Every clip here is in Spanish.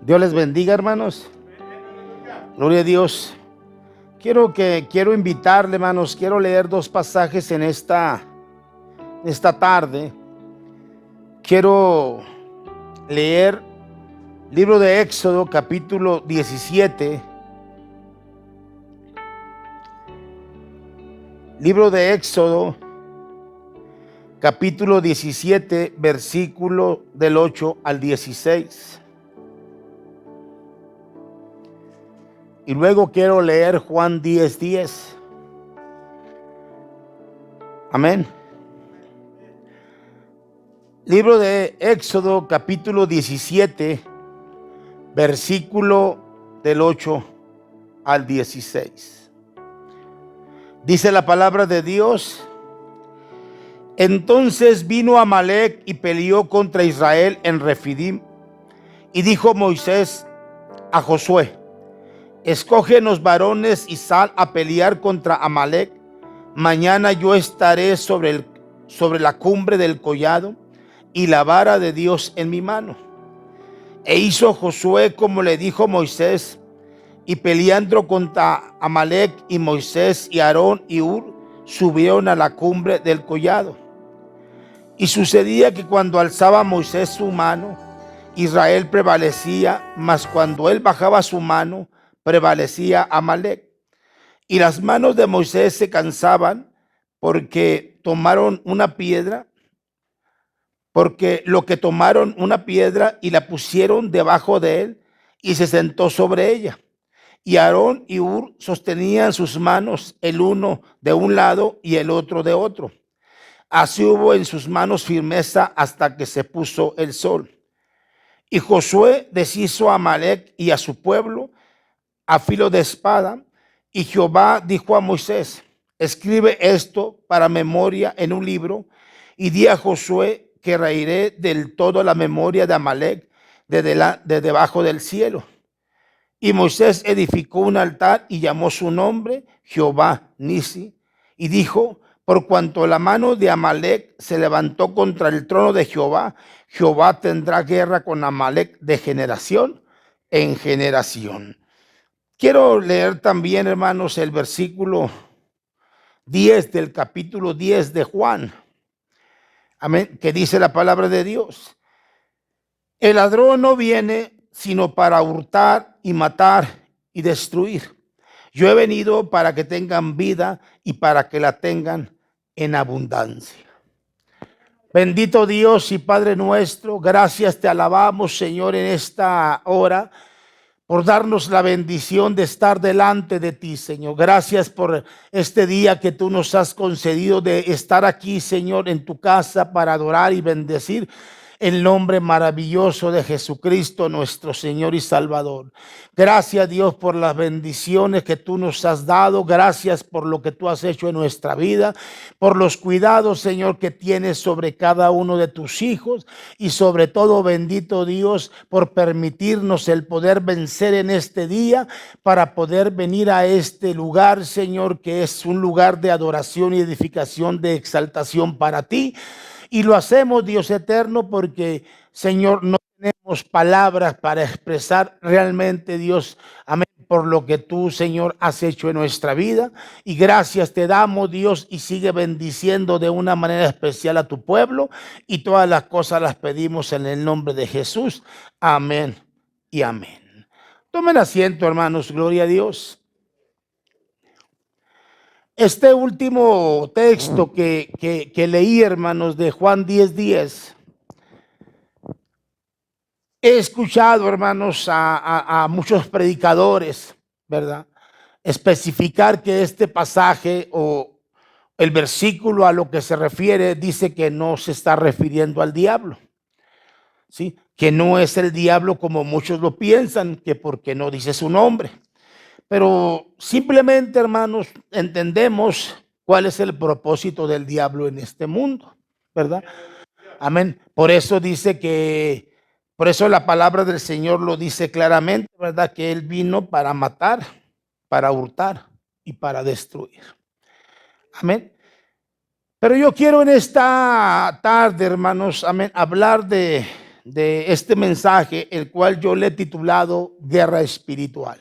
Dios les bendiga, hermanos. Gloria a Dios. Quiero invitarle, hermanos, quiero leer dos pasajes en esta tarde. Quiero leer libro de Éxodo, capítulo 17. Libro de Éxodo, capítulo 17, versículo del 8 al 16. Y luego quiero leer Juan 10:10. Amén. Libro de Éxodo, capítulo 17, versículo del 8 al 16. Dice la palabra de Dios: Entonces vino Amalec y peleó contra Israel en Refidim. Y dijo Moisés a Josué: Escógenos varones y sal a pelear contra Amalec. Mañana yo estaré sobre la cumbre del collado y la vara de Dios en mi mano. E hizo Josué como le dijo Moisés, y peleando contra Amalec, y Moisés y Aarón y Hur subieron a la cumbre del collado. Y sucedía que cuando alzaba Moisés su mano, Israel prevalecía, mas cuando él bajaba su mano, prevalecía Amalec. Y las manos de Moisés se cansaban porque tomaron una piedra, y la pusieron debajo de él y se sentó sobre ella. Y Aarón y Hur sostenían sus manos, el uno de un lado y el otro de otro. Así hubo en sus manos firmeza hasta que se puso el sol. Y Josué deshizo a Amalec y a su pueblo a filo de espada. Y Jehová dijo a Moisés: Escribe esto para memoria en un libro, y di a Josué que raeré del todo la memoria de Amalec de debajo del cielo. Y Moisés edificó un altar y llamó su nombre Jehová Nisi, y dijo: Por cuanto la mano de Amalec se levantó contra el trono de Jehová, Jehová tendrá guerra con Amalec de generación en generación. Quiero leer también, hermanos, el versículo 10 del capítulo 10 de Juan. Amén. Que dice la palabra de Dios: El ladrón no viene sino para hurtar y matar y destruir. Yo he venido para que tengan vida y para que la tengan en abundancia. Bendito Dios y Padre nuestro, gracias te alabamos, Señor, en esta hora, por darnos la bendición de estar delante de ti, Señor. Gracias por este día que tú nos has concedido de estar aquí, Señor, en tu casa para adorar y bendecir el nombre maravilloso de Jesucristo, nuestro Señor y Salvador. Gracias, Dios, por las bendiciones que tú nos has dado. Gracias por lo que tú has hecho en nuestra vida, por los cuidados, Señor, que tienes sobre cada uno de tus hijos, y sobre todo, bendito Dios, por permitirnos el poder vencer en este día para poder venir a este lugar, Señor, que es un lugar de adoración y edificación, de exaltación para ti. Y lo hacemos, Dios eterno, porque, Señor, no tenemos palabras para expresar realmente, Dios, amén, por lo que tú, Señor, has hecho en nuestra vida. Y gracias te damos, Dios, y sigue bendiciendo de una manera especial a tu pueblo. Y todas las cosas las pedimos en el nombre de Jesús. Amén y amén. Tomen asiento, hermanos, gloria a Dios. Este último texto que leí, hermanos, de Juan 10:10, he escuchado, hermanos, a muchos predicadores, ¿verdad?, especificar que este pasaje o el versículo a lo que se refiere dice que no se está refiriendo al diablo, ¿sí? Que no es el diablo como muchos lo piensan, que porque no dice su nombre. Pero simplemente, hermanos, entendemos cuál es el propósito del diablo en este mundo, ¿verdad? Amén. Por eso la palabra del Señor lo dice claramente, ¿verdad? Que Él vino para matar, para hurtar y para destruir. Amén. Pero yo quiero en esta tarde, hermanos, amén, hablar de de este mensaje, el cual yo le he titulado Guerra Espiritual.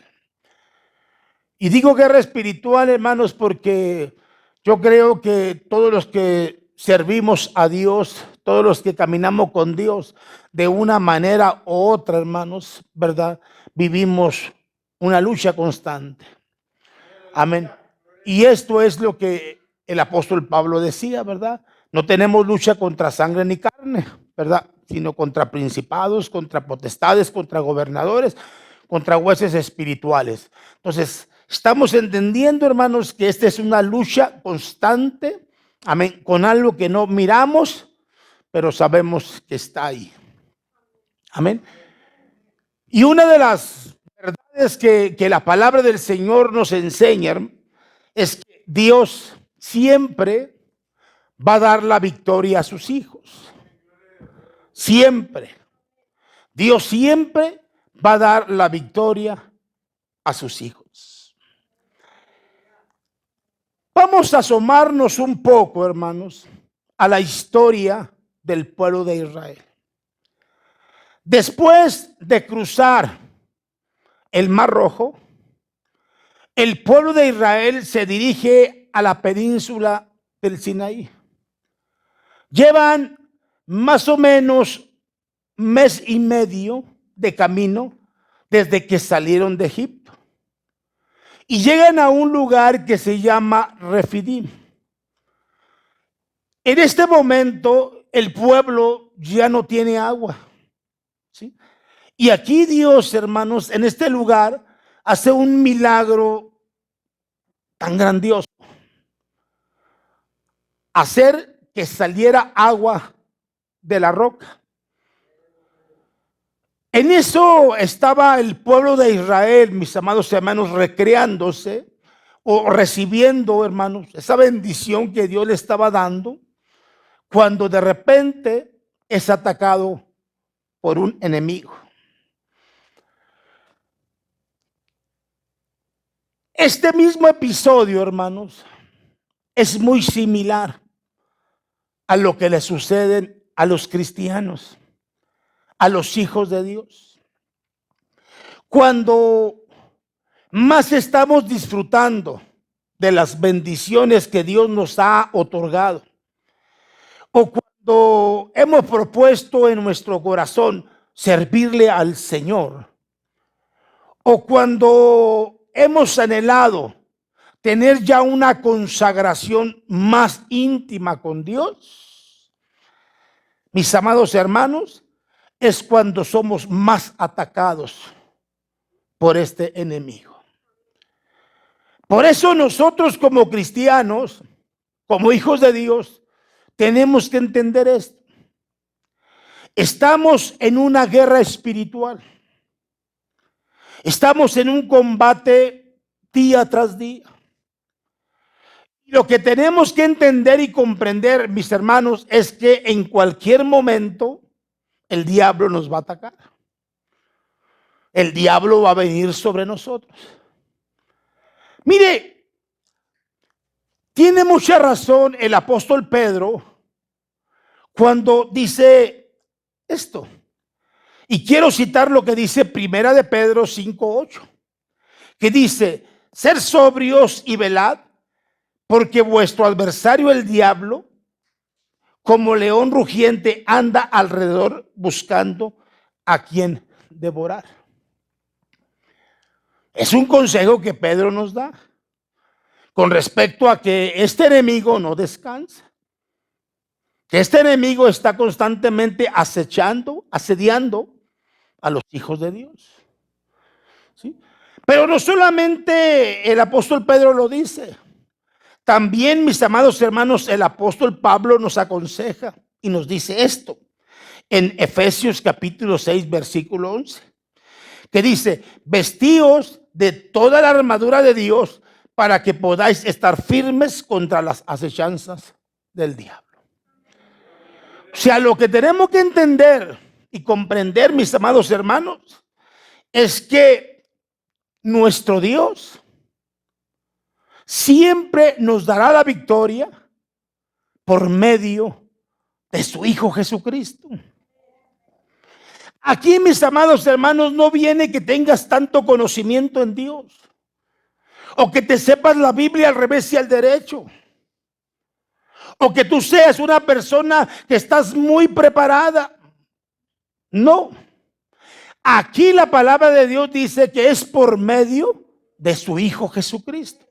Y digo guerra espiritual, hermanos, porque yo creo que todos los que servimos a Dios, todos los que caminamos con Dios de una manera u otra, hermanos, ¿verdad? Vivimos una lucha constante. Amén. Y esto es lo que el apóstol Pablo decía, ¿verdad? No tenemos lucha contra sangre ni carne, ¿verdad? Sino contra principados, contra potestades, contra gobernadores, contra jueces espirituales. Entonces, estamos entendiendo, hermanos, que esta es una lucha constante, amén, con algo que no miramos, pero sabemos que está ahí. Amén. Y una de las verdades que la palabra del Señor nos enseña es que Dios siempre va a dar la victoria a sus hijos. Siempre. Dios siempre va a dar la victoria a sus hijos. Vamos a asomarnos un poco, hermanos, a la historia del pueblo de Israel. Después de cruzar el Mar Rojo, el pueblo de Israel se dirige a la península del Sinaí. Llevan más o menos mes y medio de camino desde que salieron de Egipto. Y llegan a un lugar que se llama Refidim. En este momento el pueblo ya no tiene agua, ¿sí? Y aquí Dios, hermanos, en este lugar hace un milagro tan grandioso. Hacer que saliera agua de la roca. En eso estaba el pueblo de Israel, mis amados hermanos, recreándose o recibiendo, hermanos, esa bendición que Dios le estaba dando, cuando de repente es atacado por un enemigo. Este mismo episodio, hermanos, es muy similar a lo que le sucede a los cristianos, a los hijos de Dios. Cuando más estamos disfrutando de las bendiciones que Dios nos ha otorgado, o cuando hemos propuesto en nuestro corazón servirle al Señor, o cuando hemos anhelado tener ya una consagración más íntima con Dios, mis amados hermanos, es cuando somos más atacados por este enemigo. Por eso nosotros como cristianos, como hijos de Dios, tenemos que entender esto. Estamos en una guerra espiritual. Estamos en un combate día tras día. Lo que tenemos que entender y comprender, mis hermanos, es que en cualquier momento el diablo nos va a atacar. El diablo va a venir sobre nosotros. Mire, tiene mucha razón el apóstol Pedro cuando dice esto. Y quiero citar lo que dice Primera de Pedro 5:8, que dice: ser sobrios y velad, porque vuestro adversario el diablo, como león rugiente, anda alrededor buscando a quien devorar. Es un consejo que Pedro nos da con respecto a que este enemigo no descansa, que este enemigo está constantemente acechando, asediando a los hijos de Dios, ¿sí? Pero no solamente el apóstol Pedro lo dice, también, mis amados hermanos, el apóstol Pablo nos aconseja y nos dice esto en Efesios capítulo 6, versículo 11, que dice: vestíos de toda la armadura de Dios para que podáis estar firmes contra las acechanzas del diablo. O sea, lo que tenemos que entender y comprender, mis amados hermanos, es que nuestro Dios siempre nos dará la victoria por medio de su Hijo Jesucristo. Aquí, mis amados hermanos, no viene que tengas tanto conocimiento en Dios o que te sepas la Biblia al revés y al derecho, o que tú seas una persona que estás muy preparada. No. Aquí la palabra de Dios dice que es por medio de su Hijo Jesucristo.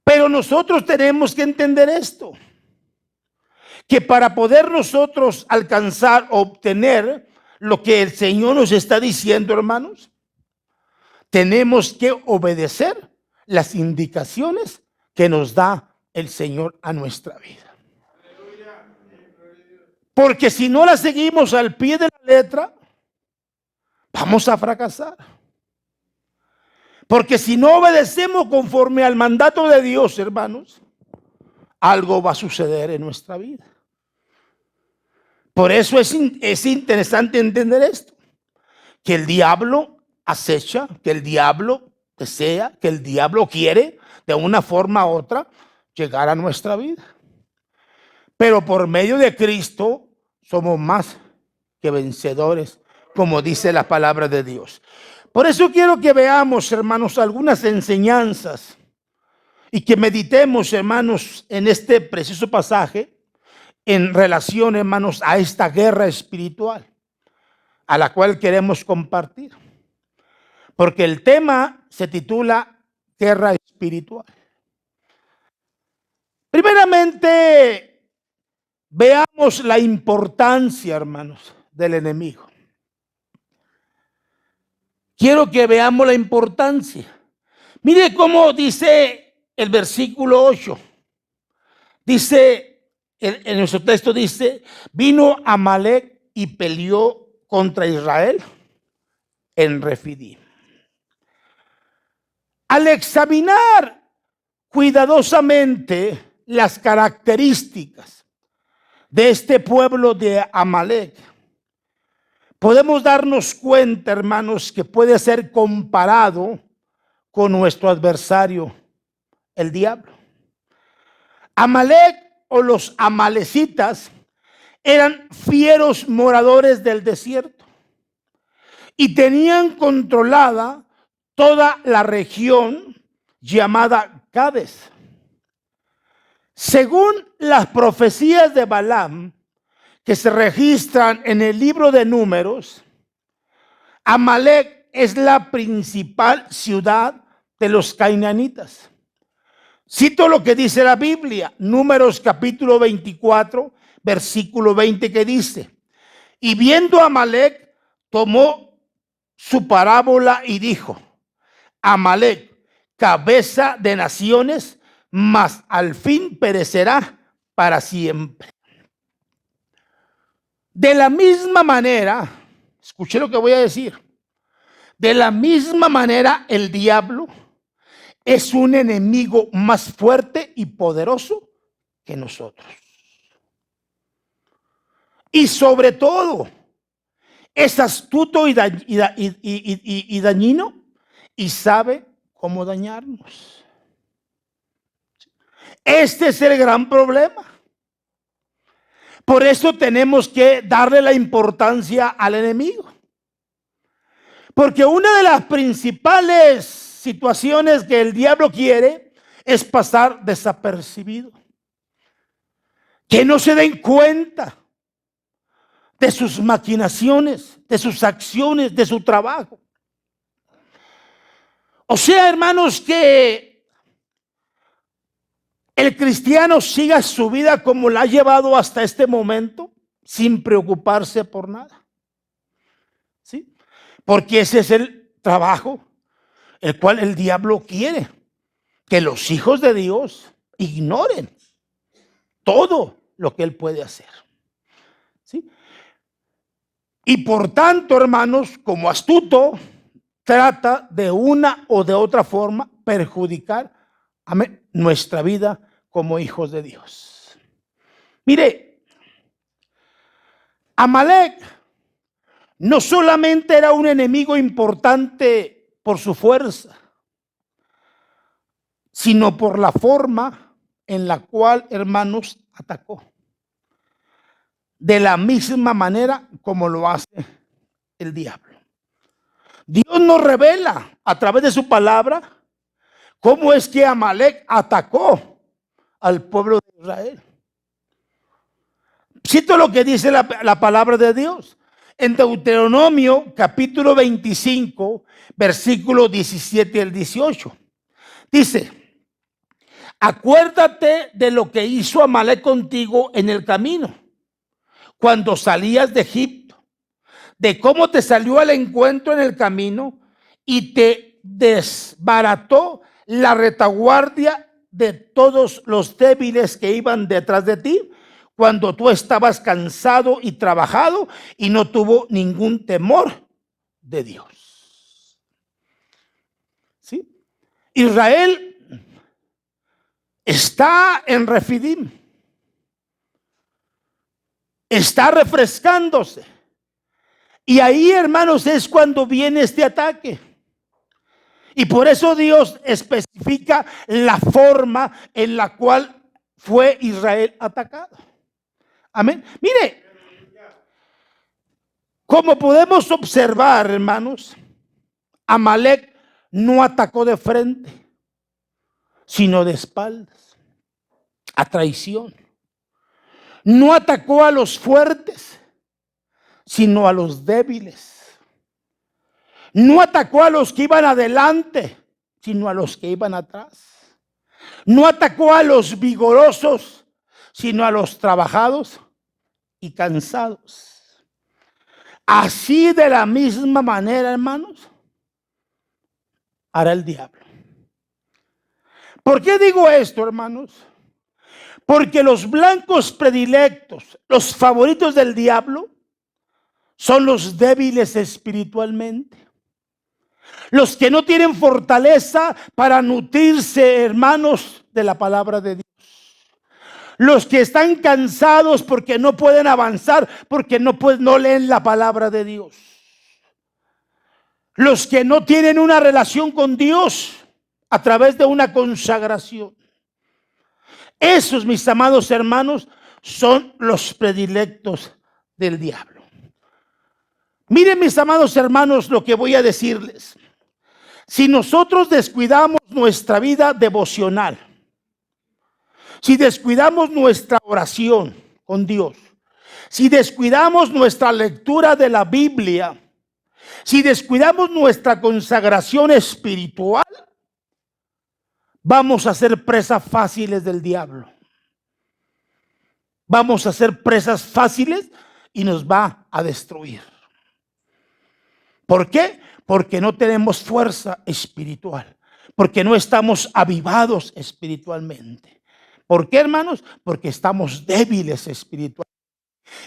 Pero nosotros tenemos que entender esto, que para poder nosotros alcanzar o obtener lo que el Señor nos está diciendo, hermanos, tenemos que obedecer las indicaciones que nos da el Señor a nuestra vida. Porque si no la seguimos al pie de la letra, vamos a fracasar. Porque si no obedecemos conforme al mandato de Dios, hermanos, algo va a suceder en nuestra vida. Por eso es interesante entender esto, que el diablo acecha, que el diablo desea, que el diablo quiere de una forma u otra llegar a nuestra vida. Pero por medio de Cristo somos más que vencedores, como dice la palabra de Dios. Por eso quiero que veamos, hermanos, algunas enseñanzas y que meditemos, hermanos, en este preciso pasaje en relación, hermanos, a esta guerra espiritual a la cual queremos compartir. Porque el tema se titula guerra espiritual. Primeramente, veamos la importancia, hermanos, del enemigo. Quiero que veamos la importancia. Mire cómo dice el versículo 8. Dice, en nuestro texto dice, vino Amalec y peleó contra Israel en Refidim. Al examinar cuidadosamente las características de este pueblo de Amalec, podemos darnos cuenta, hermanos, que puede ser comparado con nuestro adversario, el diablo. Amalec o los amalecitas eran fieros moradores del desierto y tenían controlada toda la región llamada Cades. Según las profecías de Balaam, que se registran en el libro de Números, Amalec es la principal ciudad de los canaanitas. Cito lo que dice la Biblia, Números capítulo 24, versículo 20, que dice, y viendo a Amalec, tomó su parábola y dijo, Amalec, cabeza de naciones, mas al fin perecerá para siempre. De la misma manera, escuché lo que voy a decir, de la misma manera el diablo es un enemigo más fuerte y poderoso que nosotros. Y sobre todo, es astuto y dañino y sabe cómo dañarnos. Este es el gran problema. Por eso tenemos que darle la importancia al enemigo. Porque una de las principales situaciones que el diablo quiere es pasar desapercibido. Que no se den cuenta de sus maquinaciones, de sus acciones, de su trabajo. O sea, hermanos, que el cristiano siga su vida como la ha llevado hasta este momento, sin preocuparse por nada. ¿Sí? Porque ese es el trabajo el cual el diablo quiere, que los hijos de Dios ignoren todo lo que él puede hacer. ¿Sí? Y por tanto, hermanos, como astuto, trata de una o de otra forma perjudicar nuestra vida como hijos de Dios. Mire, Amalec no solamente era un enemigo importante por su fuerza, sino por la forma en la cual, hermanos, atacó. de la misma manera como lo hace el diablo. Dios nos revela a través de su palabra cómo es que Amalek atacó al pueblo de Israel. Cito lo que dice la palabra de Dios en Deuteronomio capítulo 25, versículo 17 al 18. Dice: acuérdate de lo que hizo Amalek contigo en el camino, cuando salías de Egipto, de cómo te salió al encuentro en el camino y te desbarató la retaguardia de todos los débiles que iban detrás de ti, cuando tú estabas cansado y trabajado y no tuvo ningún temor de Dios. ¿Sí? Israel está en Refidim, está refrescándose. Y ahí, hermanos, es cuando viene este ataque. Y por eso Dios especifica la forma en la cual fue Israel atacado. Amén. Mire, como podemos observar, hermanos, Amalek no atacó de frente, sino de espaldas, a traición. No atacó a los fuertes, sino a los débiles. No atacó a los que iban adelante, sino a los que iban atrás. No atacó a los vigorosos, sino a los trabajados y cansados. Así, de la misma manera, hermanos, hará el diablo. ¿Por qué digo esto, hermanos? Porque los blancos predilectos, los favoritos del diablo, son los débiles espiritualmente. Los que no tienen fortaleza para nutrirse, hermanos, de la palabra de Dios. Los que están cansados porque no pueden avanzar, porque no leen la palabra de Dios. Los que no tienen una relación con Dios a través de una consagración. Esos, mis amados hermanos, son los predilectos del diablo. Miren, mis amados hermanos, lo que voy a decirles. Si nosotros descuidamos nuestra vida devocional, si descuidamos nuestra oración con Dios, si descuidamos nuestra lectura de la Biblia, si descuidamos nuestra consagración espiritual, vamos a ser presas fáciles del diablo. Vamos a ser presas fáciles y nos va a destruir. ¿Por qué? Porque no tenemos fuerza espiritual, porque no estamos avivados espiritualmente. ¿Por qué, hermanos? Porque estamos débiles espiritualmente.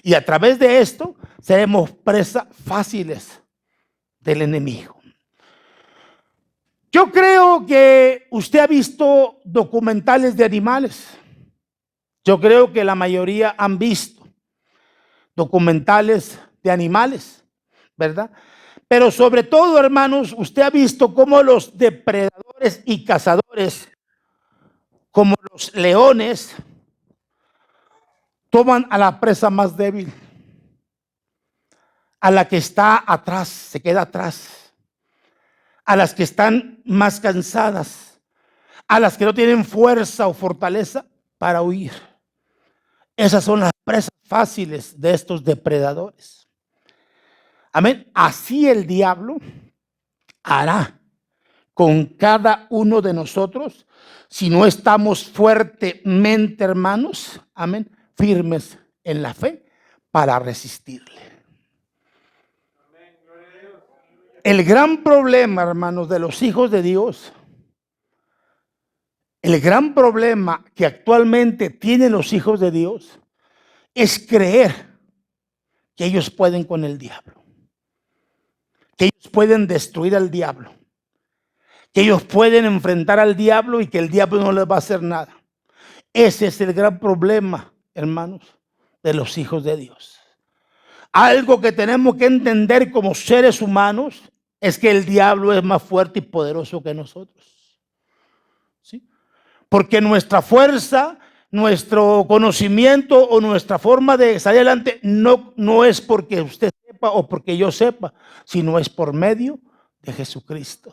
Y a través de esto seremos presas fáciles del enemigo. Yo creo que usted ha visto documentales de animales. Yo creo que la mayoría han visto documentales de animales, ¿verdad? Pero sobre todo, hermanos, usted ha visto cómo los depredadores y cazadores, como los leones, toman a la presa más débil, a la que está atrás, se queda atrás, a las que están más cansadas, a las que no tienen fuerza o fortaleza para huir. Esas son las presas fáciles de estos depredadores. Amén. Así el diablo hará con cada uno de nosotros si no estamos fuertemente, hermanos, amén, firmes en la fe para resistirle. El gran problema, hermanos, de los hijos de Dios, el gran problema que actualmente tienen los hijos de Dios es creer que ellos pueden con el diablo, que ellos pueden destruir al diablo, que ellos pueden enfrentar al diablo y que el diablo no les va a hacer nada. Ese es el gran problema, hermanos, de los hijos de Dios. Algo que tenemos que entender como seres humanos es que el diablo es más fuerte y poderoso que nosotros. ¿Sí? Porque nuestra fuerza nuestro conocimiento o nuestra forma de salir adelante no es porque usted sepa o porque yo sepa, sino es por medio de Jesucristo.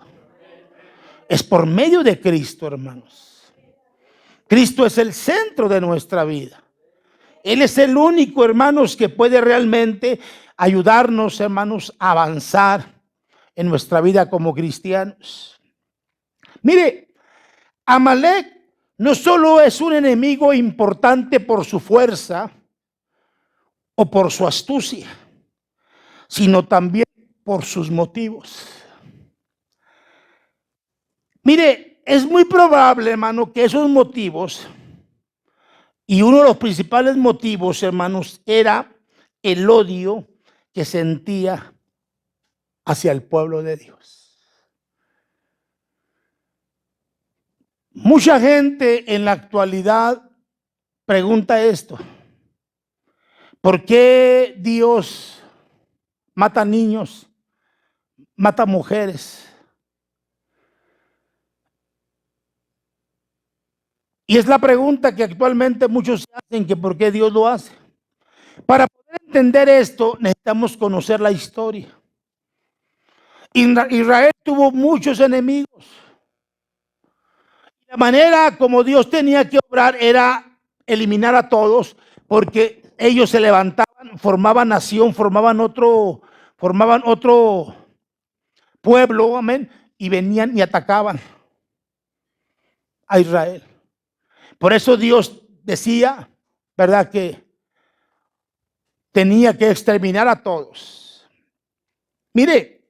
Es por medio de Cristo, hermanos. Cristo es el centro de nuestra vida. Él es el único, hermanos, que puede realmente ayudarnos, hermanos, a avanzar en nuestra vida como cristianos. Mire, Amalek no solo es un enemigo importante por su fuerza o por su astucia, sino también por sus motivos. Mire, es muy probable, hermano, que esos motivos, y uno de los principales motivos, hermanos, era el odio que sentía hacia el pueblo de Dios. Mucha gente en la actualidad pregunta esto: ¿por qué Dios mata niños, mata mujeres? Y es la pregunta que actualmente muchos se hacen, que por qué Dios lo hace. Para poder entender esto, necesitamos conocer la historia. Israel tuvo muchos enemigos. La manera como Dios tenía que obrar era eliminar a todos, porque ellos se levantaban, formaban nación, formaban otro pueblo, amén, y venían y atacaban a Israel. Por eso Dios decía, ¿verdad?, que tenía que exterminar a todos. Mire,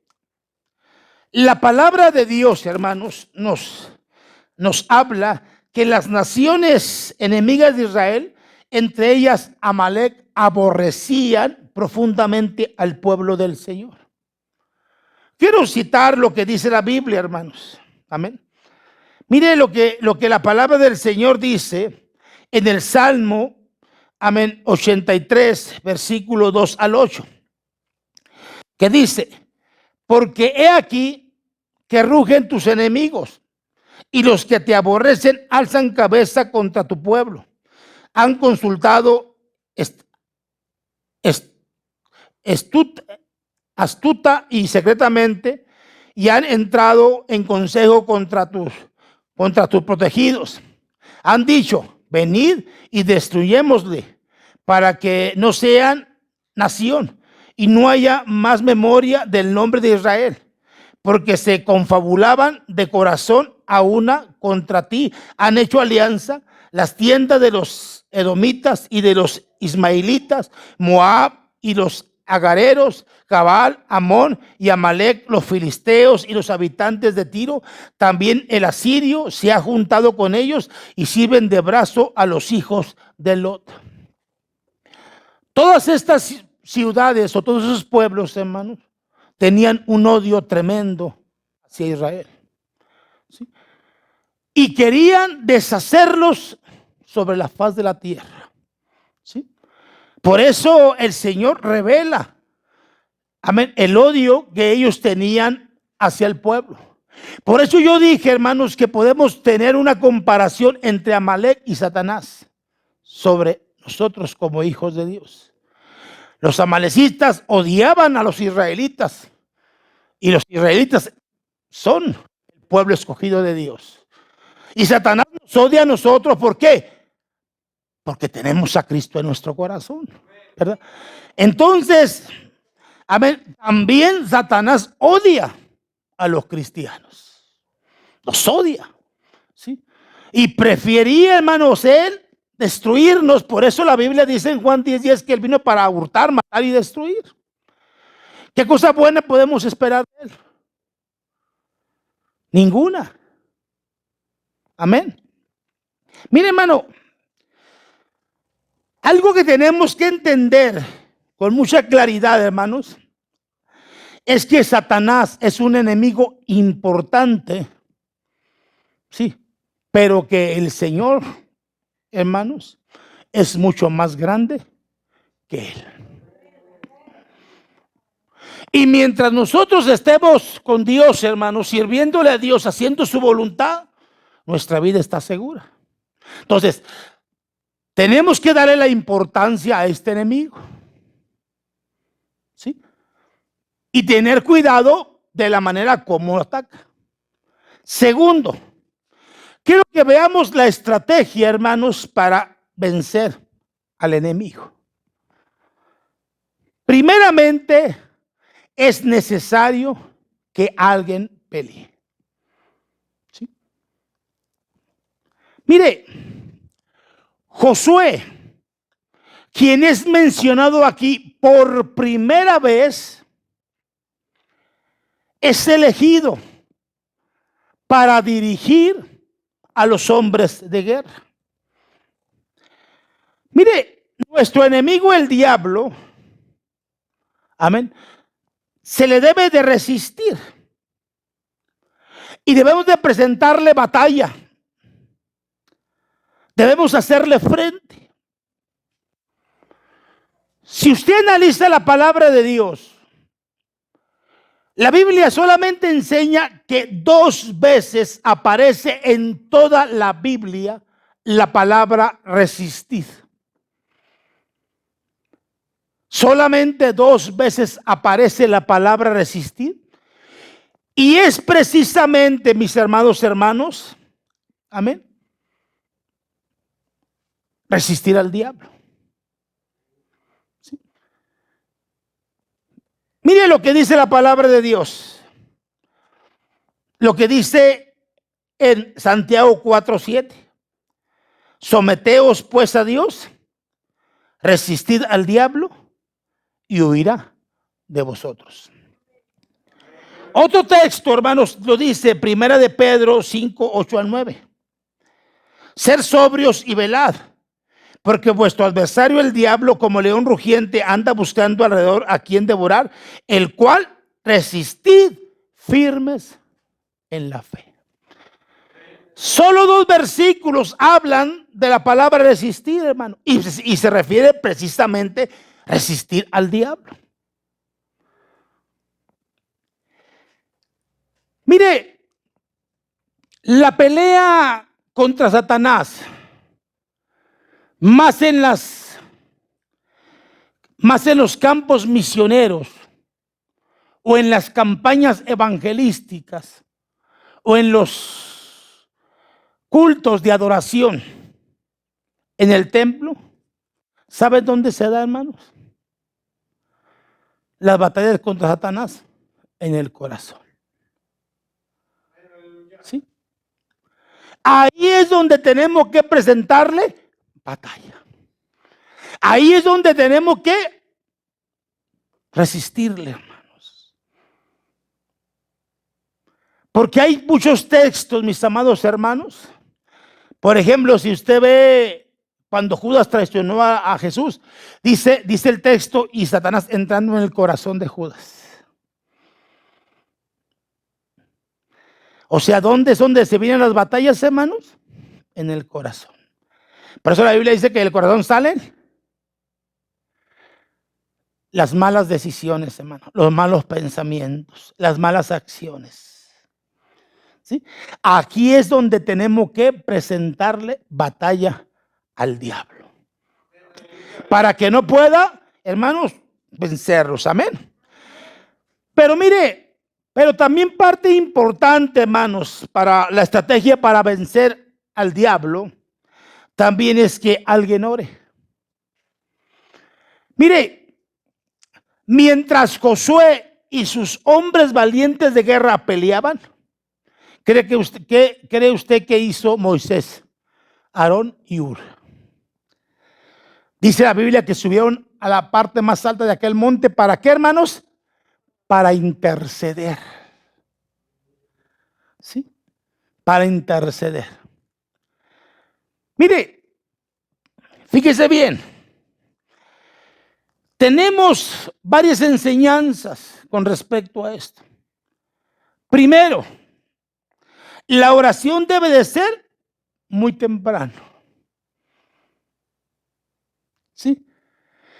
la palabra de Dios, hermanos, nos habla que las naciones enemigas de Israel, entre ellas Amalek, aborrecían profundamente al pueblo del Señor. Quiero citar lo que dice la Biblia, hermanos. Amén. Mire lo que la palabra del Señor dice en el Salmo, amén, 83, versículo 2 al 8, que dice: porque he aquí que rugen tus enemigos, y los que te aborrecen alzan cabeza contra tu pueblo. Han consultado astuta y secretamente, y han entrado en consejo contra tus protegidos. Han dicho: venid y destruyémosle, para que no sean nación y no haya más memoria del nombre de Israel, porque se confabulaban de corazón a una contra ti. Han hecho alianza las tiendas de los edomitas y de los ismaelitas, Moab y los agareros, Cabal, Amón y Amalek, los filisteos y los habitantes de Tiro. También el asirio se ha juntado con ellos y sirven de brazo a los hijos de Lot. Todas estas ciudades o todos esos pueblos, hermanos, tenían un odio tremendo hacia Israel, ¿sí? Y querían deshacerlos sobre la faz de la tierra, ¿sí? Por eso el Señor revela, amén, el odio que ellos tenían hacia el pueblo. Por eso yo dije, hermanos, que podemos tener una comparación entre Amalek y Satanás sobre nosotros como hijos de Dios. Los amalecitas odiaban a los israelitas, y los israelitas son el pueblo escogido de Dios. Y Satanás nos odia a nosotros. ¿Por qué? Porque tenemos a Cristo en nuestro corazón, ¿verdad? Entonces, amén, también Satanás odia a los cristianos. Los odia, ¿sí? Y prefería, hermanos, él destruirnos. Por eso la Biblia dice en Juan 10:10 que él vino para hurtar, matar y destruir. ¿Qué cosa buena podemos esperar de él? Ninguna. Amén. Mire, hermano, algo que tenemos que entender con mucha claridad, hermanos, es que Satanás es un enemigo importante, sí, pero que el Señor, hermanos, es mucho más grande que él. Y mientras nosotros estemos con Dios, hermanos, sirviéndole a Dios, haciendo su voluntad, nuestra vida está segura. Entonces, Tenemos que darle la importancia a este enemigo, ¿sí? Y tener cuidado de la manera como ataca. Segundo, quiero que veamos la estrategia, hermanos, para vencer al enemigo. Primeramente, es necesario que alguien pelee. ¿Sí? Mire, Josué, quien es mencionado aquí por primera vez, es elegido para dirigir a los hombres de guerra. Mire, nuestro enemigo el diablo, amén, se le debe de resistir y debemos de presentarle batalla. Debemos hacerle frente. Si usted analiza la palabra de Dios, la Biblia solamente enseña que 2 veces aparece en toda la Biblia la palabra resistir. Solamente 2 veces aparece la palabra resistir. Y es precisamente, mis amados hermanos, amén, resistir al diablo. ¿Sí? Mire lo que dice la palabra de Dios. Lo que dice en Santiago 4:7. Someteos pues a Dios, resistid al diablo y huirá de vosotros. Otro texto, hermanos, lo dice Primera de Pedro 5:8-9. Ser sobrios y velad, porque vuestro adversario el diablo, como león rugiente, anda buscando alrededor a quien devorar, el cual resistid firmes en la fe. Solo 2 versículos hablan de la palabra resistir, hermano, y se refiere precisamente a resistir al diablo. Mire, la pelea contra Satanás, más en los campos misioneros, o en las campañas evangelísticas, o en los cultos de adoración en el templo, ¿saben dónde se da, hermanos? Las batallas contra Satanás en el corazón. ¿Sí? Ahí es donde tenemos que presentarle batalla. Ahí es donde tenemos que resistirle, hermanos. Porque hay muchos textos, mis amados hermanos. Por ejemplo, si usted ve cuando Judas traicionó a Jesús, dice el texto, y Satanás entrando en el corazón de Judas. O sea, ¿dónde es donde se vienen las batallas, hermanos? En el corazón. Por eso la Biblia dice que del corazón salen las malas decisiones, hermano, los malos pensamientos, las malas acciones. ¿Sí? Aquí es donde tenemos que presentarle batalla al diablo, para que no pueda, hermanos, vencerlos. Amén. Pero mire, pero también parte importante, hermanos, para la estrategia para vencer al diablo, también es que alguien ore. Mire, mientras Josué y sus hombres valientes de guerra peleaban, ¿cree usted que hizo Moisés, Aarón y Hur? Dice la Biblia que subieron a la parte más alta de aquel monte. ¿Para qué, hermanos? Para interceder. ¿Sí? Para interceder. Mire, fíjese bien. Tenemos varias enseñanzas con respecto a esto. Primero, la oración debe de ser muy temprano. ¿Sí?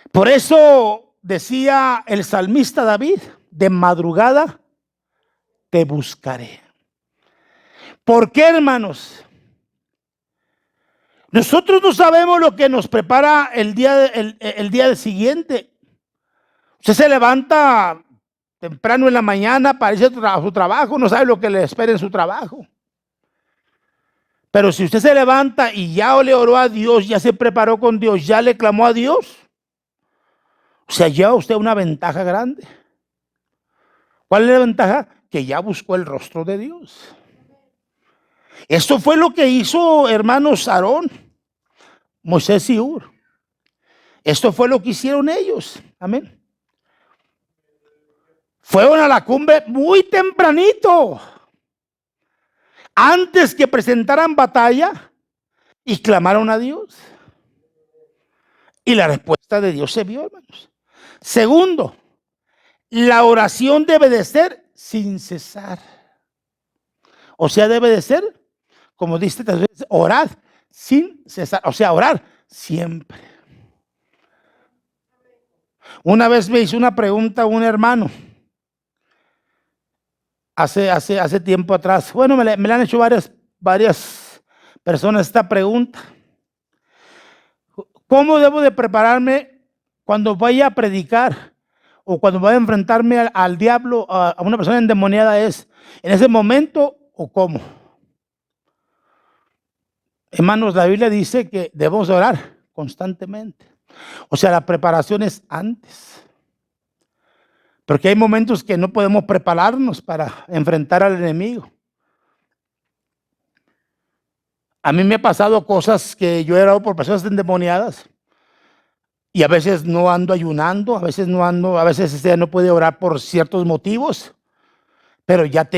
Por eso decía el salmista David, de madrugada te buscaré. ¿Por qué, hermanos? Nosotros no sabemos lo que nos prepara el día siguiente. Usted se levanta temprano en la mañana para irse a su trabajo, no sabe lo que le espera en su trabajo. Pero si usted se levanta y ya le oró a Dios, ya se preparó con Dios, ya le clamó a Dios, o sea, lleva usted una ventaja grande. ¿Cuál es la ventaja? Que ya buscó el rostro de Dios. Esto fue lo que hizo, hermanos, Aarón, Moisés y Hur. Esto fue lo que hicieron ellos. Amén. Fueron a la cumbre muy tempranito, antes que presentaran batalla, y clamaron a Dios. Y la respuesta de Dios se vio, hermanos. Segundo, la oración debe de ser sin cesar. O sea, debe de ser, como dice, orad sin cesar. O sea, orar siempre. Una vez me hizo una pregunta un hermano. Hace tiempo atrás. Bueno, me la han hecho varias personas esta pregunta. ¿Cómo debo de prepararme cuando vaya a predicar o cuando vaya a enfrentarme al diablo, a una persona endemoniada? ¿Es en ese momento o cómo? Hermanos, la Biblia dice que debemos orar constantemente. O sea, la preparación es antes. Porque hay momentos que no podemos prepararnos para enfrentar al enemigo. A mí me ha pasado cosas que yo he orado por personas endemoniadas y a veces no ando ayunando, a veces no puede orar por ciertos motivos, pero ya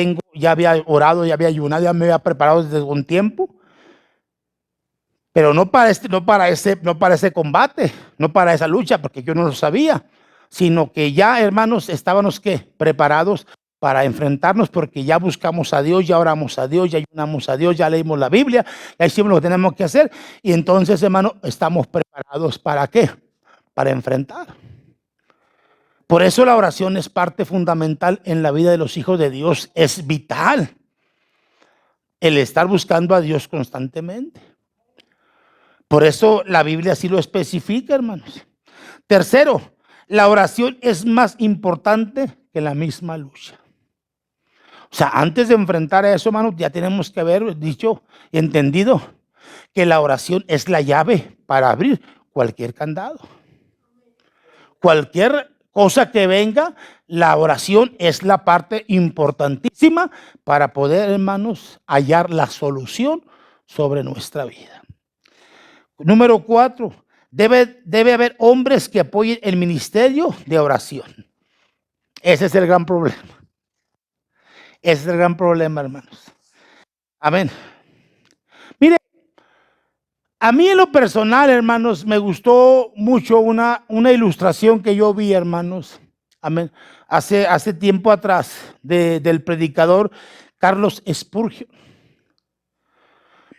había orado, ya había ayunado, ya me había preparado desde un tiempo. Pero no para ese combate, no para esa lucha, porque yo no lo sabía, sino que ya, hermanos, estábamos preparados para enfrentarnos, porque ya buscamos a Dios, ya oramos a Dios, ya ayunamos a Dios, ya leímos la Biblia, ya hicimos lo que tenemos que hacer, y entonces, hermano, estamos preparados ¿para qué? Para enfrentar. Por eso la oración es parte fundamental en la vida de los hijos de Dios, es vital el estar buscando a Dios constantemente. Por eso la Biblia así lo especifica, hermanos. Tercero, la oración es más importante que la misma lucha. O sea, antes de enfrentar a eso, hermanos, ya tenemos que haber dicho y entendido que la oración es la llave para abrir cualquier candado. Cualquier cosa que venga, la oración es la parte importantísima para poder, hermanos, hallar la solución sobre nuestra vida. Número 4, debe haber hombres que apoyen el ministerio de oración. Ese es el gran problema. Ese es el gran problema, hermanos. Amén. Mire, a mí en lo personal, hermanos, me gustó mucho una ilustración que yo vi, hermanos. Amén. Hace tiempo atrás del predicador Carlos Spurgeon.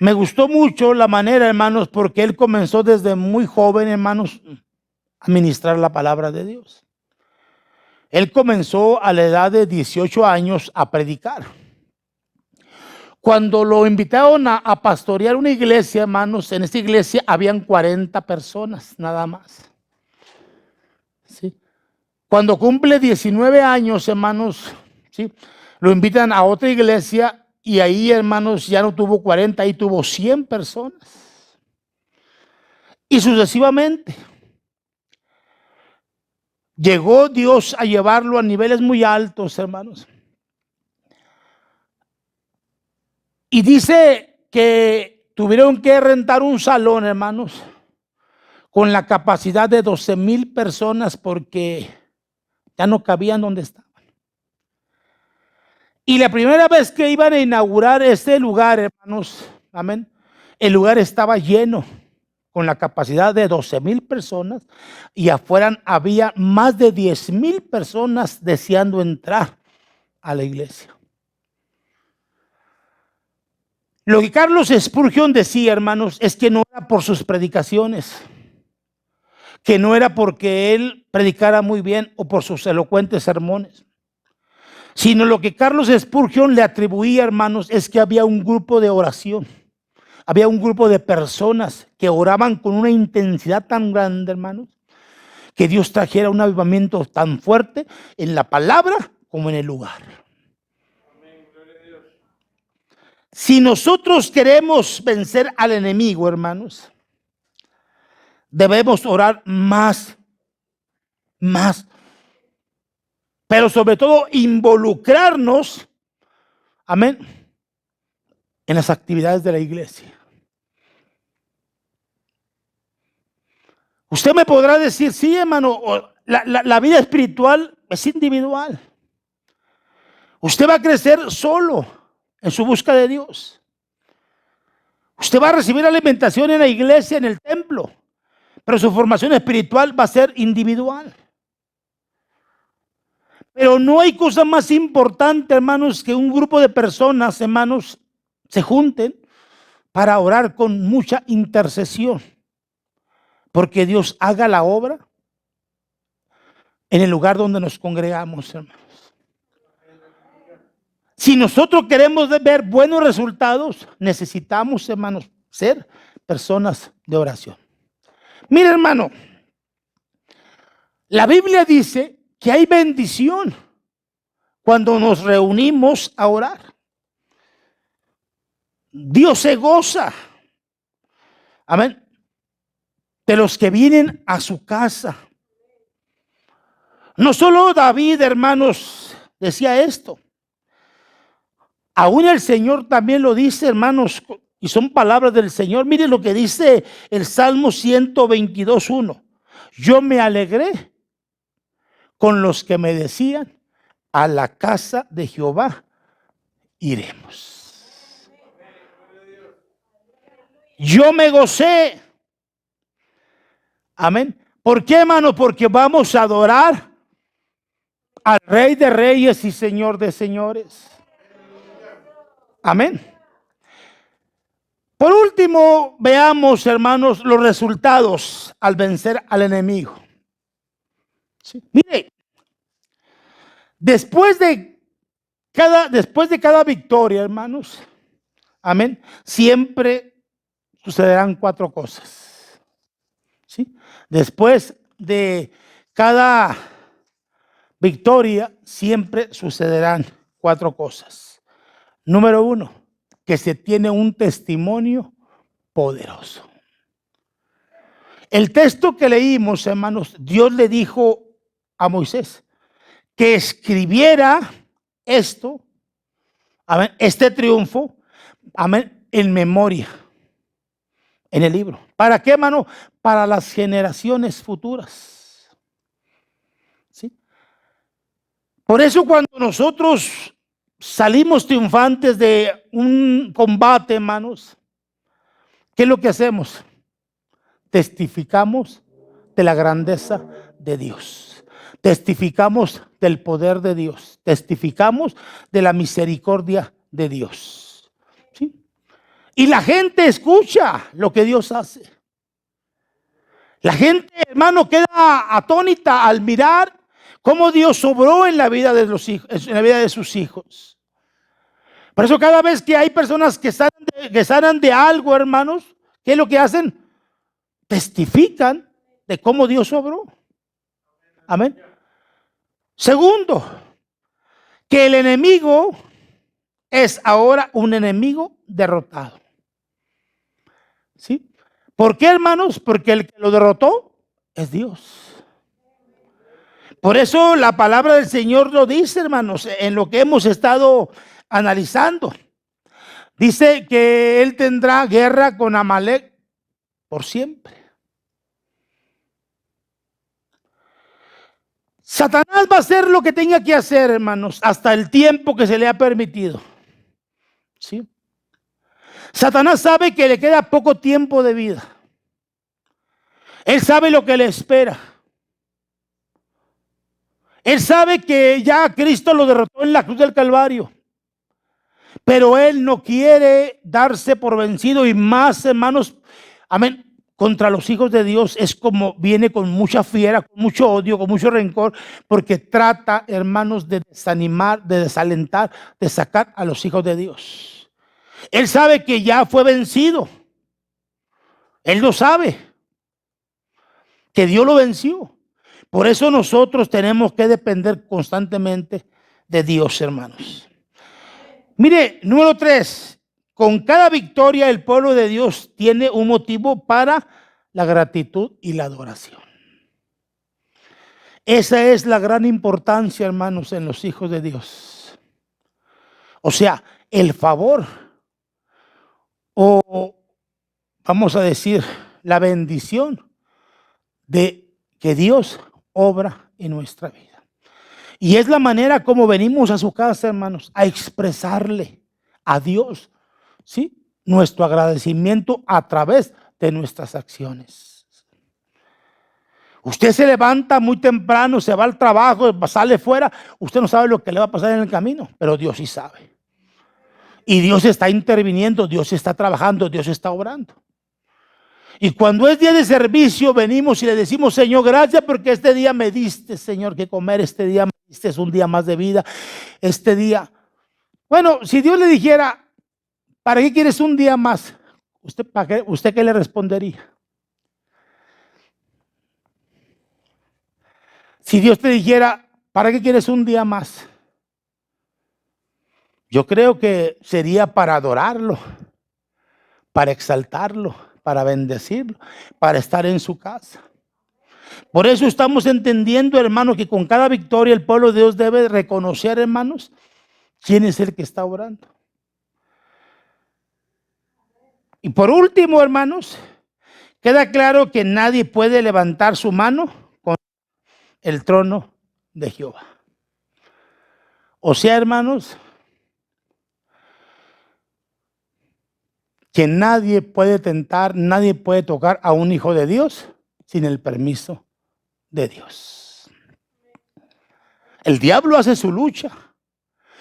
Me gustó mucho la manera, hermanos, porque él comenzó desde muy joven, hermanos, a ministrar la palabra de Dios. Él comenzó a la edad de 18 años a predicar. Cuando lo invitaron a pastorear una iglesia, hermanos, en esta iglesia habían 40 personas, nada más. ¿Sí? Cuando cumple 19 años, hermanos, ¿sí?, lo invitan a otra iglesia. Y ahí, hermanos, ya no tuvo 40, ahí tuvo 100 personas. Y sucesivamente. Llegó Dios a llevarlo a niveles muy altos, hermanos. Y dice que tuvieron que rentar un salón, hermanos, con la capacidad de 12,000 personas porque ya no cabían donde estaban. Y la primera vez que iban a inaugurar este lugar, hermanos, amén, el lugar estaba lleno con la capacidad de 12,000 personas y afuera había más de 10,000 personas deseando entrar a la iglesia. Lo que Carlos Spurgeon decía, hermanos, es que no era por sus predicaciones, que no era porque él predicara muy bien o por sus elocuentes sermones, sino lo que Carlos Spurgeon le atribuía, hermanos, es que había un grupo de oración, había un grupo de personas que oraban con una intensidad tan grande, hermanos, que Dios trajera un avivamiento tan fuerte en la palabra como en el lugar. Si nosotros queremos vencer al enemigo, hermanos, debemos orar más, pero sobre todo involucrarnos, amén, en las actividades de la iglesia. Usted me podrá decir, sí, hermano, la vida espiritual es individual. Usted va a crecer solo en su busca de Dios. Usted va a recibir alimentación en la iglesia, en el templo, pero su formación espiritual va a ser individual. Pero no hay cosa más importante, hermanos, que un grupo de personas, hermanos, se junten para orar con mucha intercesión. Porque Dios haga la obra en el lugar donde nos congregamos, hermanos. Si nosotros queremos ver buenos resultados, necesitamos, hermanos, ser personas de oración. Mira, hermano, la Biblia dice que hay bendición cuando nos reunimos a orar. Dios se goza, amén, de los que vienen a su casa. No solo David, hermanos, decía esto. Aún el Señor también lo dice, hermanos, y son palabras del Señor. Miren lo que dice el Salmo 122:1. Yo me alegré con los que me decían, a la casa de Jehová iremos. Yo me gocé. Amén. ¿Por qué, hermano? Porque vamos a adorar al Rey de Reyes y Señor de Señores. Amén. Por último, veamos, hermanos, los resultados al vencer al enemigo. ¿Sí? Mire, después de cada victoria, hermanos, amén, siempre sucederán 4 cosas. ¿Sí? Después de cada victoria, siempre sucederán 4 cosas. Número 1, que se tiene un testimonio poderoso. El texto que leímos, hermanos, Dios le dijo a Moisés que escribiera esto, amén, este triunfo, amén, en memoria, en el libro. ¿Para qué, hermano? Para las generaciones futuras. ¿Sí? Por eso cuando nosotros salimos triunfantes de un combate, hermanos, ¿qué es lo que hacemos? Testificamos de la grandeza de Dios. Testificamos del poder de Dios. Testificamos de la misericordia de Dios. ¿Sí? Y la gente escucha lo que Dios hace. La gente, hermano, queda atónita al mirar cómo Dios obró en la vida de los hijos, en la vida de sus hijos. Por eso cada vez que hay personas que sanan de algo, hermanos, ¿qué es lo que hacen? Testifican de cómo Dios obró. Amén. Segundo, que el enemigo es ahora un enemigo derrotado. ¿Sí? ¿Por qué, hermanos? Porque el que lo derrotó es Dios. Por eso la palabra del Señor lo dice, hermanos, en lo que hemos estado analizando. Dice que él tendrá guerra con Amalek por siempre. Satanás va a hacer lo que tenga que hacer, hermanos, hasta el tiempo que se le ha permitido. ¿Sí? Satanás sabe que le queda poco tiempo de vida. Él sabe lo que le espera. Él sabe que ya Cristo lo derrotó en la cruz del Calvario. Pero él no quiere darse por vencido, y más, hermanos, amén, contra los hijos de Dios es como viene con mucha fiera, con mucho odio, con mucho rencor, porque trata, hermanos, de desanimar, de desalentar, de sacar a los hijos de Dios. Él sabe que ya fue vencido, Él lo sabe, que Dios lo venció. Por eso nosotros tenemos que depender constantemente de Dios, hermanos. Mire, número 3, con cada victoria el pueblo de Dios tiene un motivo para la gratitud y la adoración. Esa es la gran importancia, hermanos, en los hijos de Dios. O sea, el favor, o vamos a decir, la bendición de que Dios obra en nuestra vida. Y es la manera como venimos a su casa, hermanos, a expresarle a Dios, ¿sí?, nuestro agradecimiento a través de nuestras acciones. Usted se levanta muy temprano, se va al trabajo, sale fuera, usted no sabe lo que le va a pasar en el camino, pero Dios sí sabe. Y Dios está interviniendo, Dios está trabajando, Dios está obrando. Y cuando es día de servicio, venimos y le decimos: Señor, gracias porque este día me diste, Señor, que comer, este día me diste un día más de vida, este día. Bueno, si Dios le dijera: ¿para qué quieres un día más? ¿Usted qué le respondería? Si Dios te dijera: ¿para qué quieres un día más? Yo creo que sería para adorarlo, para exaltarlo, para bendecirlo, para estar en su casa. Por eso estamos entendiendo, hermanos, que con cada victoria el pueblo de Dios debe reconocer, hermanos, quién es el que está orando. Y por último, hermanos, queda claro que nadie puede levantar su mano con el trono de Jehová. O sea, hermanos, que nadie puede tentar, nadie puede tocar a un hijo de Dios sin el permiso de Dios. El diablo hace su lucha.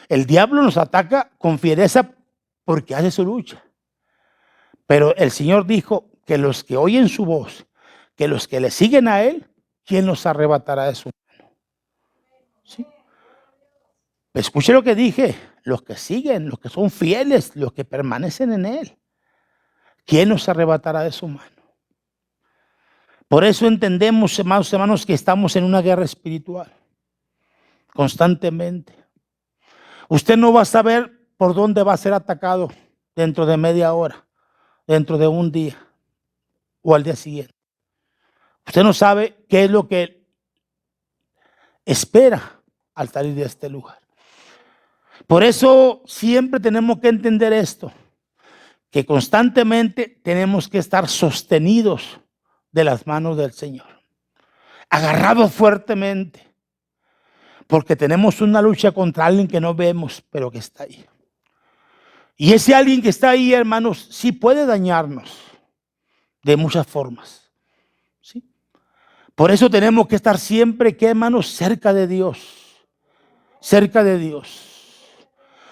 El diablo nos ataca con fiereza porque hace su lucha. Pero el Señor dijo que los que oyen su voz, que los que le siguen a Él, ¿quién los arrebatará de su mano? ¿Sí? Escuche lo que dije: los que siguen, los que son fieles, los que permanecen en Él, ¿quién nos arrebatará de su mano? Por eso entendemos, hermanos, que estamos en una guerra espiritual constantemente. Usted no va a saber por dónde va a ser atacado dentro de media hora, dentro de un día o al día siguiente. Usted no sabe qué es lo que espera al salir de este lugar. Por eso siempre tenemos que entender esto, que constantemente tenemos que estar sostenidos de las manos del Señor, agarrados fuertemente, porque tenemos una lucha contra alguien que no vemos, pero que está ahí. Y ese alguien que está ahí, hermanos, sí puede dañarnos de muchas formas, ¿sí? Por eso tenemos que estar siempre, ¿qué, hermanos? Cerca de Dios, cerca de Dios.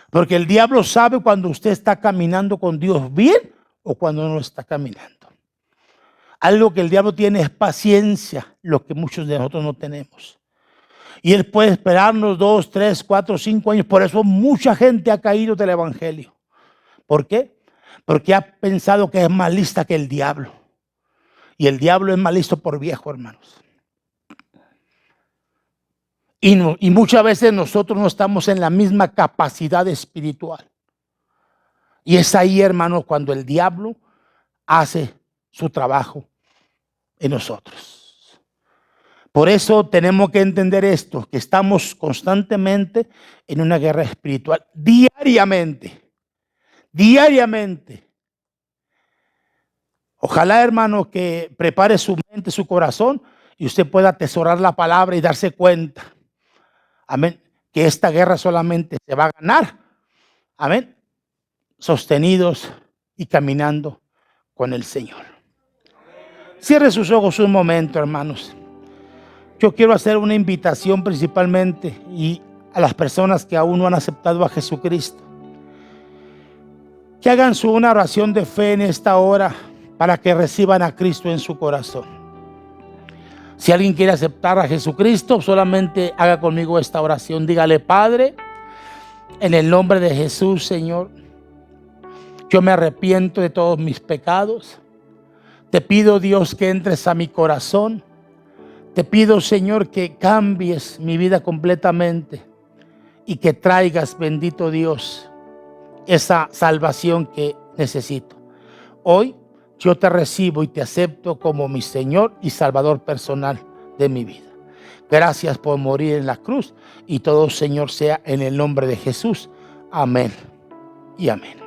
Porque el diablo sabe cuando usted está caminando con Dios bien o cuando no está caminando. Algo que el diablo tiene es paciencia, lo que muchos de nosotros no tenemos. Y él puede esperarnos 2, 3, 4, 5 años. Por eso mucha gente ha caído del evangelio. ¿Por qué? Porque ha pensado que es más lista que el diablo. Y el diablo es más listo por viejo, hermanos. Y muchas veces nosotros no estamos en la misma capacidad espiritual. Y es ahí, hermanos, cuando el diablo hace su trabajo en nosotros. Por eso tenemos que entender esto, que estamos constantemente en una guerra espiritual, diariamente. Diariamente. Ojalá, hermano, que prepare su mente, su corazón, y usted pueda atesorar la palabra y darse cuenta, amén, que esta guerra solamente se va a ganar, amén, sostenidos y caminando con el Señor. Cierre sus ojos un momento, hermanos. Yo quiero hacer una invitación principalmente y a las personas que aún no han aceptado a Jesucristo, que hagan una oración de fe en esta hora para que reciban a Cristo en su corazón. Si alguien quiere aceptar a Jesucristo, solamente haga conmigo esta oración. Dígale: Padre, en el nombre de Jesús, Señor, yo me arrepiento de todos mis pecados. Te pido, Dios, que entres a mi corazón. Te pido, Señor, que cambies mi vida completamente y que traigas, bendito Dios, esa salvación que necesito. Hoy yo te recibo y te acepto como mi Señor y Salvador personal de mi vida. Gracias por morir en la cruz y todo, Señor, sea en el nombre de Jesús. Amén y amén.